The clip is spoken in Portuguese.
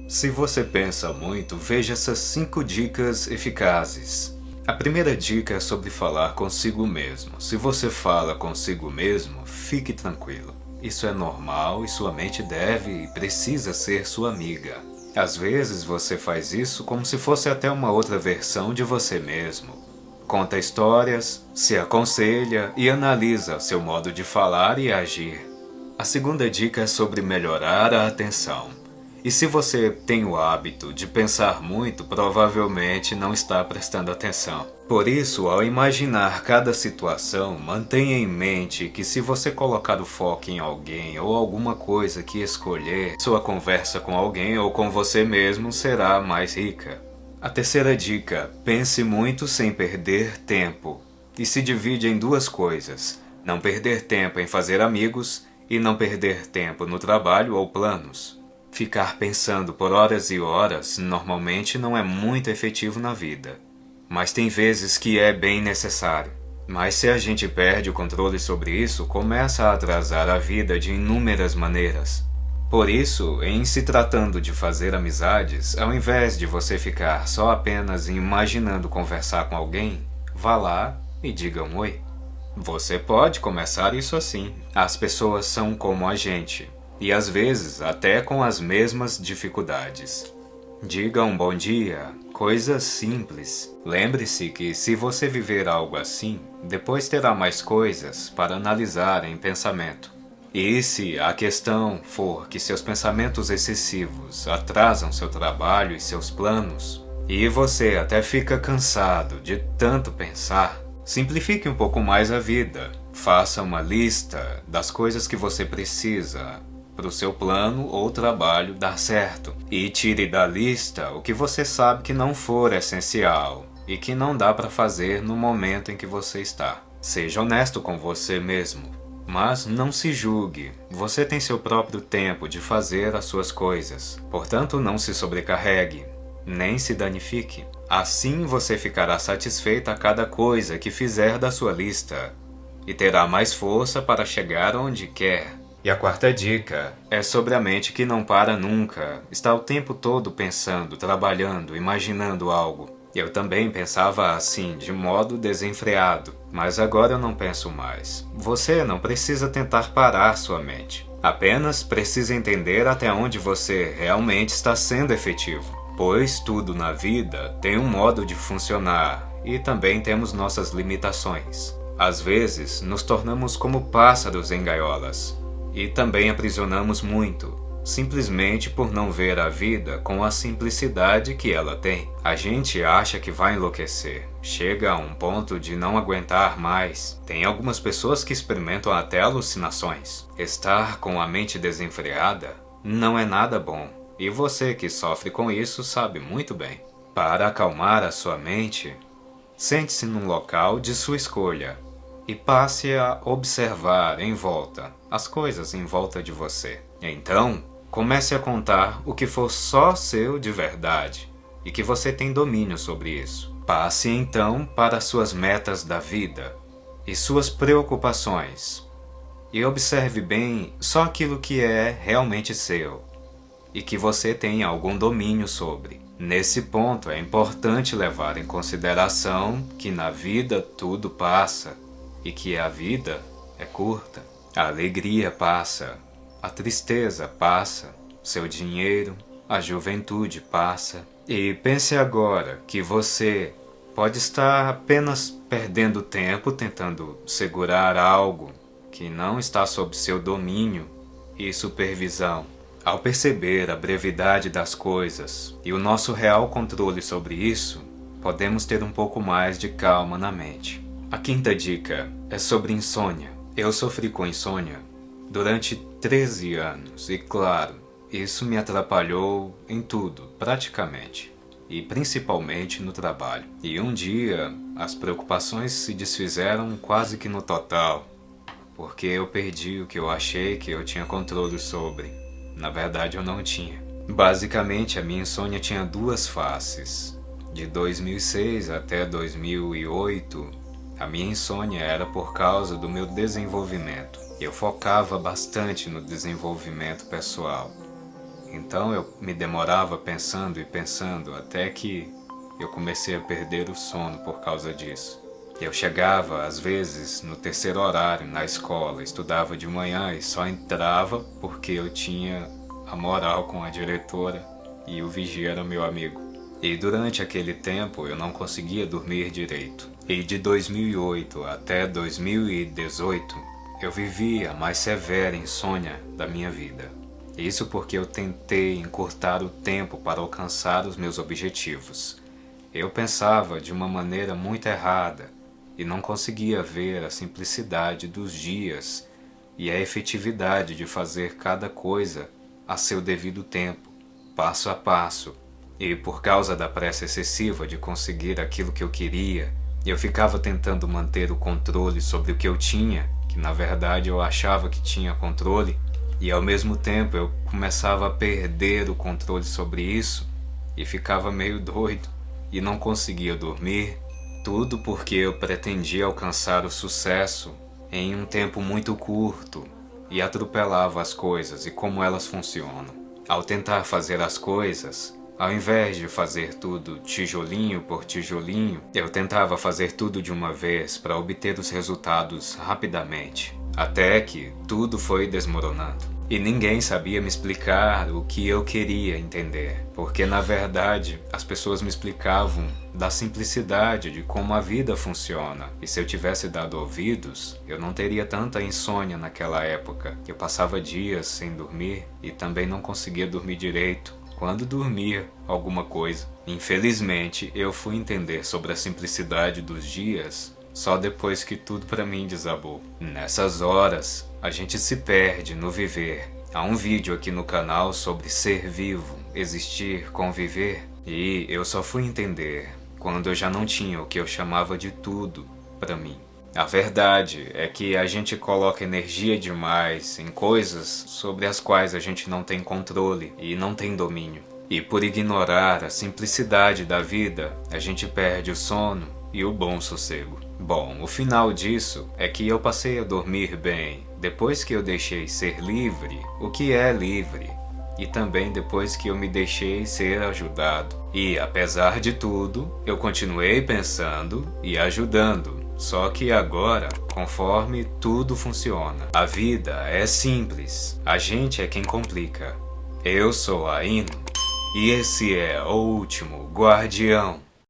Se você pensa muito, veja essas 5 dicas eficazes. A primeira dica é sobre falar consigo mesmo. Se você fala consigo mesmo, fique tranquilo. Isso é normal e sua mente deve e precisa ser sua amiga. Às vezes você faz isso como se fosse até uma outra versão de você mesmo. Conta histórias, se aconselha e analisa seu modo de falar e agir. A segunda dica é sobre melhorar a atenção. E se você tem o hábito de pensar muito, provavelmente não está prestando atenção. Por isso, ao imaginar cada situação, mantenha em mente que se você colocar o foco em alguém ou alguma coisa que escolher, sua conversa com alguém ou com você mesmo será mais rica. A terceira dica: pense muito sem perder tempo. E se divide em 2 coisas: não perder tempo em fazer amigos e não perder tempo no trabalho ou planos. Ficar pensando por horas e horas normalmente não é muito efetivo na vida. Mas tem vezes que é bem necessário. Mas se a gente perde o controle sobre isso, começa a atrasar a vida de inúmeras maneiras. Por isso, em se tratando de fazer amizades, ao invés de você ficar só apenas imaginando conversar com alguém, vá lá e diga um oi. Você pode começar isso assim. As pessoas são como a gente. E às vezes até com as mesmas dificuldades. Diga um bom dia, coisas simples. Lembre-se que se você viver algo assim, depois terá mais coisas para analisar em pensamento. E se a questão for que seus pensamentos excessivos atrasam seu trabalho e seus planos, e você até fica cansado de tanto pensar, simplifique um pouco mais a vida. Faça uma lista das coisas que você precisa para o seu plano ou trabalho dar certo. E tire da lista o que você sabe que não for essencial e que não dá para fazer no momento em que você está. Seja honesto com você mesmo, mas não se julgue. Você tem seu próprio tempo de fazer as suas coisas. Portanto, não se sobrecarregue, nem se danifique. Assim você ficará satisfeito a cada coisa que fizer da sua lista e terá mais força para chegar onde quer. E a quarta dica é sobre a mente que não para nunca, está o tempo todo pensando, trabalhando, imaginando algo. Eu também pensava assim, de modo desenfreado, mas agora eu não penso mais. Você não precisa tentar parar sua mente, apenas precisa entender até onde você realmente está sendo efetivo, pois tudo na vida tem um modo de funcionar e também temos nossas limitações. Às vezes, nos tornamos como pássaros em gaiolas. E também aprisionamos muito, simplesmente por não ver a vida com a simplicidade que ela tem. A gente acha que vai enlouquecer, chega a um ponto de não aguentar mais. Tem algumas pessoas que experimentam até alucinações. Estar com a mente desenfreada não é nada bom, e você que sofre com isso sabe muito bem. Para acalmar a sua mente, sente-se num local de sua escolha e passe a observar em volta as coisas em volta de você. Então, comece a contar o que for só seu de verdade e que você tem domínio sobre isso. Passe então para suas metas da vida e suas preocupações e observe bem só aquilo que é realmente seu e que você tem algum domínio sobre. Nesse ponto é importante levar em consideração que na vida tudo passa e que a vida é curta. A alegria passa, a tristeza passa, seu dinheiro, a juventude passa. E pense agora que você pode estar apenas perdendo tempo tentando segurar algo que não está sob seu domínio e supervisão. Ao perceber a brevidade das coisas e o nosso real controle sobre isso, podemos ter um pouco mais de calma na mente. A quinta dica é sobre insônia. Eu sofri com insônia durante 13 anos e, claro, isso me atrapalhou em tudo, praticamente, e principalmente no trabalho. E um dia, as preocupações se desfizeram quase que no total, porque eu perdi o que eu achei que eu tinha controle sobre. Na verdade, eu não tinha. Basicamente, a minha insônia tinha 2 faces. De 2006 até 2008, a minha insônia era por causa do meu desenvolvimento. Eu focava bastante no desenvolvimento pessoal. Então eu me demorava pensando e pensando até que eu comecei a perder o sono por causa disso. Eu chegava, às vezes, no terceiro horário na escola, estudava de manhã e só entrava porque eu tinha a moral com a diretora e o vigia era meu amigo. E durante aquele tempo eu não conseguia dormir direito. E de 2008 até 2018 eu vivi a mais severa insônia da minha vida. Isso porque eu tentei encurtar o tempo para alcançar os meus objetivos. Eu pensava de uma maneira muito errada e não conseguia ver a simplicidade dos dias e a efetividade de fazer cada coisa a seu devido tempo, passo a passo. E por causa da pressa excessiva de conseguir aquilo que eu queria, eu ficava tentando manter o controle sobre o que eu tinha, que na verdade eu achava que tinha controle, e ao mesmo tempo eu começava a perder o controle sobre isso e ficava meio doido e não conseguia dormir, tudo porque eu pretendia alcançar o sucesso em um tempo muito curto e atropelava as coisas e como elas funcionam. Ao tentar fazer as coisas, ao invés de fazer tudo tijolinho por tijolinho, eu tentava fazer tudo de uma vez para obter os resultados rapidamente, até que tudo foi desmoronando. E ninguém sabia me explicar o que eu queria entender, porque na verdade as pessoas me explicavam da simplicidade de como a vida funciona. E se eu tivesse dado ouvidos, eu não teria tanta insônia naquela época. Eu passava dias sem dormir e também não conseguia dormir direito quando dormia alguma coisa. Infelizmente, eu fui entender sobre a simplicidade dos dias só depois que tudo para mim desabou. Nessas horas, a gente se perde no viver. Há um vídeo aqui no canal sobre ser vivo, existir, conviver, e eu só fui entender quando eu já não tinha o que eu chamava de tudo para mim. A verdade é que a gente coloca energia demais em coisas sobre as quais a gente não tem controle e não tem domínio. E por ignorar a simplicidade da vida, a gente perde o sono e o bom sossego. Bom, o final disso é que eu passei a dormir bem depois que eu deixei ser livre, o que é livre, e também depois que eu me deixei ser ajudado. E apesar de tudo, eu continuei pensando e ajudando. Só que agora, conforme tudo funciona, a vida é simples, a gente é quem complica. Eu sou a Ino e esse é o último Guardião.